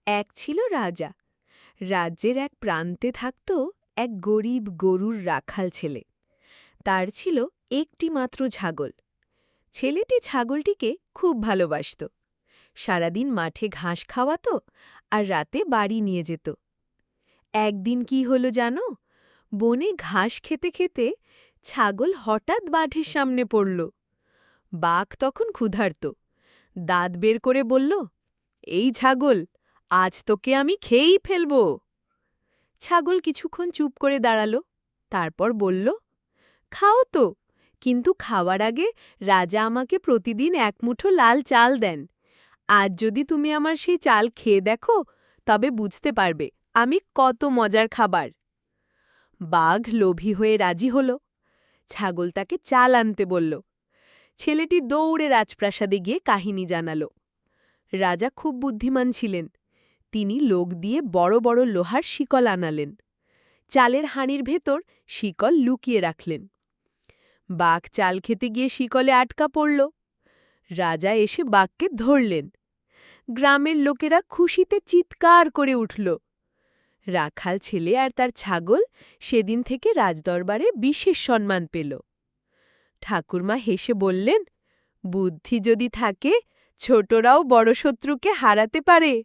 এক ছিল রাজা। রাজ্যের এক প্রান্তে থাকত এক গরিব গরুর রাখাল ছেলে। তার ছিল একটি মাত্র ছাগল। ছেলেটি ছাগলটিকে খুব ভালোবাসত। সারাদিন মাঠে ঘাস খাওয়াত আর রাতে বাড়ি নিয়ে যেত। একদিন কি হলো জানো? বনে ঘাস খেতে খেতে ছাগল হঠাৎ বাঘের সামনে পড়ল। বাঘ তখন ক্ষুধার্ত, দাঁত বের করে বলল, এই ছাগল, আজ তোকে আমি খেয়েই ফেলব। ছাগল কিছুক্ষণ চুপ করে দাঁড়াল, তারপর বলল, খাও তো, কিন্তু খাওয়ার আগে রাজা আমাকে প্রতিদিন এক মুঠো লাল চাল দেন। আজ যদি তুমি আমার সেই চাল খেয়ে দেখো, তবে বুঝতে পারবে আমি কত মজার খাবার। বাঘ লোভী হয়ে রাজি হল। ছাগল তাকে চাল আনতে বলল। ছেলেটি দৌড়ে রাজপ্রাসাদে গিয়ে কাহিনী জানাল। রাজা খুব বুদ্ধিমান ছিলেন। তিনি লোক দিয়ে বড় বড় লোহার শিকল আনালেন। চালের হাঁড়ির ভেতর শিকল লুকিয়ে রাখলেন। বাঘ চাল খেতে গিয়ে শিকলে আটকা পড়ল। রাজা এসে বাঘকে ধরলেন। গ্রামের লোকেরা খুশিতে চিৎকার করে উঠল। রাখাল ছেলে আর তার ছাগল সেদিন থেকে রাজদরবারে বিশেষ সম্মান পেল। ঠাকুরমা হেসে বললেন, বুদ্ধি যদি থাকে, ছোটরাও বড় শত্রুকে হারাতে পারে।